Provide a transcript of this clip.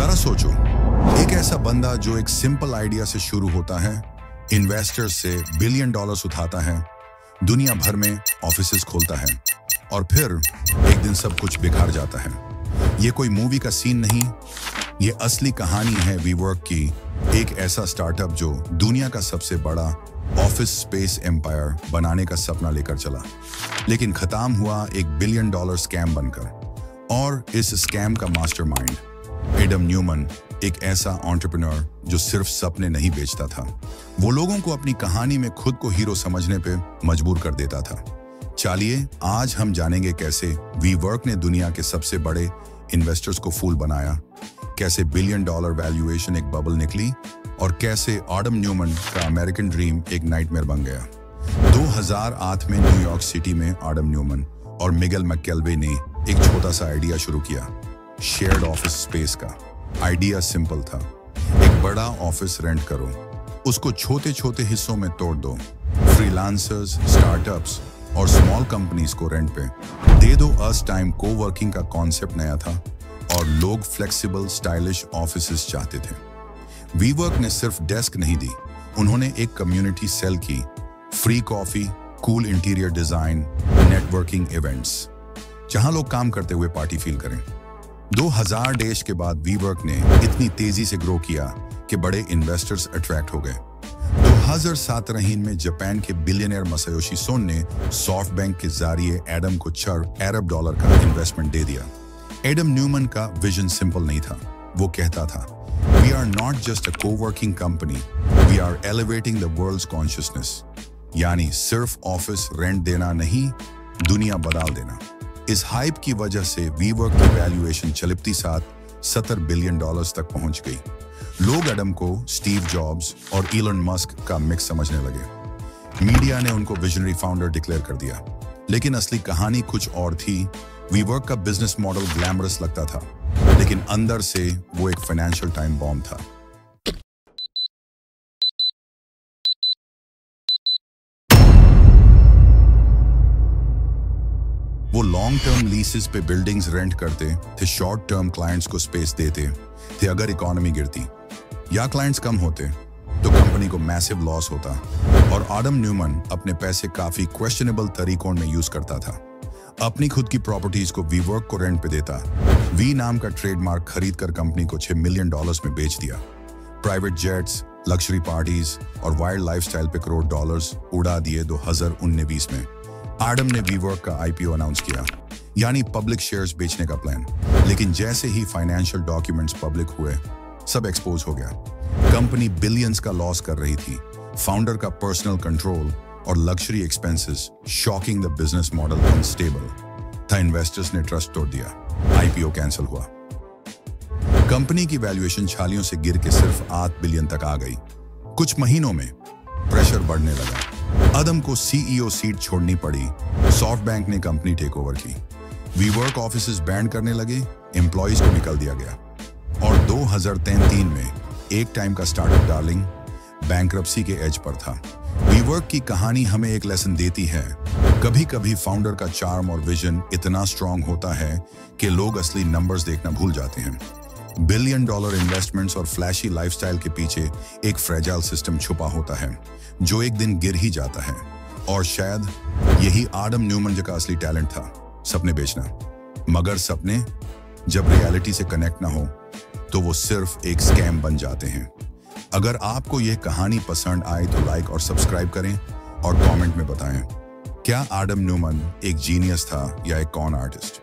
जरा सोचो, एक ऐसा बंदा जो एक सिंपल आइडिया से शुरू होता है, इन्वेस्टर्स से बिलियन डॉलर्स उठाता है, दुनिया भर में ऑफिसेज खोलता है और फिर एक दिन सब कुछ बिखर जाता है। ये कोई मूवी का सीन नहीं, ये असली कहानी है वीवर्क की, एक ऐसा स्टार्टअप जो दुनिया का सबसे बड़ा ऑफिस स्पेस एम्पायर बनाने का सपना लेकर चला, लेकिन खत्म हुआ एक बिलियन डॉलर स्कैम बनकर। और इस स्कैम का मास्टरमाइंड एडम न्यूमन, एक ऐसा एंटरप्रेन्योर जो सिर्फ सपने नहीं बेचता था, वो लोगों को अपनी कहानी में खुद को हीरो समझने पे मजबूर कर देता था। चलिए आज हम जानेंगे कैसे वीवर्क ने दुनिया के सबसे बड़े इन्वेस्टर्स को फूल बनाया, कैसे बिलियन डॉलर वैल्यूएशन एक बबल निकली और कैसे एडम न्यूमन का अमेरिकन ड्रीम एक नाइटमेयर बन गया। 2008 में न्यूयॉर्क सिटी में एडम न्यूमन और मिगेल मैककेल्वे ने एक छोटा सा आइडिया शुरू किया, शेयर्ड ऑफिस स्पेस का। आइडिया सिंपल था, एक बड़ा ऑफिस रेंट करो, उसको छोटे छोटे हिस्सों में तोड़ दो, फ्रीलांसर्स, स्टार्टअप्स और स्मॉल कंपनीज को रेंट पे दे दो। अस टाइम कोवर्किंग का कॉन्सेप्ट नया था और लोग फ्लेक्सिबल स्टाइलिश ऑफिसेस चाहते थे। वीवर्क ने सिर्फ डेस्क नहीं दी, उन्होंने एक कम्युनिटी सेल की, free coffee, cool interior design, networking events, जहां लोग काम करते हुए पार्टी फील करें। 2000 डेज के बाद वीवर्क ने इतनी तेजी से ग्रो किया कि बड़े इन्वेस्टर्स अट्रैक्ट हो गए। 2017 में जापान के बिलियनियर मसायोशी सोन ने सॉफ्टबैंक के जरिए एडम को $4 अरब का इन्वेस्टमेंट दे दिया। एडम न्यूमन का विजन सिंपल नहीं था, वो कहता था, we are not just a coworking company, we are elevating the world's consciousness. यानी सिर्फ ऑफिस रेंट देना नहीं, दुनिया बदल देना। इस हाइप की वजह से वीवर्क की वैल्यूएशन चलिप्ती साथ $70 बिलियन तक पहुंच गई। लोग एडम को स्टीव जॉब्स और इलन मस्क का मिक्स समझने लगे। मीडिया ने उनको विजनरी फाउंडर डिक्लेयर कर दिया, लेकिन असली कहानी कुछ और थी। वीवर्क का बिजनेस मॉडल ग्लैमरस लगता था, लेकिन अंदर से वो एक फाइनेंशियल टाइम बॉम्ब था। वो लॉन्ग टर्म लीसेस पे बिल्डिंग्स रेंट करते थे, शॉर्ट टर्म क्लाइंट्स को स्पेस देते थे। अगर इकोनॉमी गिरती या क्लाइंट्स कम होते तो कंपनी को मैसिव लॉस होता और एडम न्यूमन अपने पैसे काफी क्वेश्चनेबल तरीकों में यूज करता था। अपनी खुद की प्रॉपर्टीज को वीवर्क को रेंट पे देता, वी नाम का ट्रेडमार्क खरीद कर कंपनी को $6 मिलियन में बेच दिया। प्राइवेट जेट्स, लग्जरी पार्टीज और वाइल्ड लाइफस्टाइल पे करोड़ डॉलर्स उड़ा दिए। 2019 में एडम ने वीवर्क का आईपीओ अनाउंस किया, यानी पब्लिक शेयर्स बेचने का प्लान। लेकिन जैसे ही फाइनेंशियल डॉक्यूमेंट्स पब्लिक हुए, सब एक्सपोज हो गया। कंपनी बिलियंस का लॉस कर रही थी, फाउंडर का पर्सनल कंट्रोल और luxury expenses shocking the business model unstable था। इन्वेस्टर्स ने ट्रस्ट तोड़ दिया, आईपीओ कैंसिल हुआ। कंपनी की वैल्यूएशन छालियों से गिर के सिर्फ $8 बिलियन तक आ गई। कुछ महीनों में प्रेशर बढ़ने लगा, एडम को सीईओ सीट छोड़नी पड़ी। सॉफ्टबैंक ने कंपनी टेक ओवर की, वीवर्क ऑफिसेज बैन करने लगे, एम्प्लॉइज को निकल दिया गया और 2003 में एक टाइम का स्टार्टअप डार्लिंग बैंक्रप्सी के एज पर था। वीवर्क की कहानी हमें एक लेसन देती है, कभी कभी फाउंडर का चार्म और विजन इतना स्ट्रांग होता है कि लोग असली नंबर्स देखना भूल जाते हैं। बिलियन डॉलर इन्वेस्टमेंट्स और फ्लैशी लाइफस्टाइल के पीछे एक फ्रेजाइल सिस्टम छुपा होता है जो एक दिन गिर ही जाता है। और शायद यही एडम न्यूमन का असली टैलेंट था, सपने बेचना। मगर सपने जब रियलिटी से कनेक्ट ना हो तो वो सिर्फ एक स्कैम बन जाते हैं। अगर आपको यह कहानी पसंद आए तो लाइक और सब्सक्राइब करें और कमेंट में बताएं, क्या एडम न्यूमन एक जीनियस था या एक कॉन आर्टिस्ट।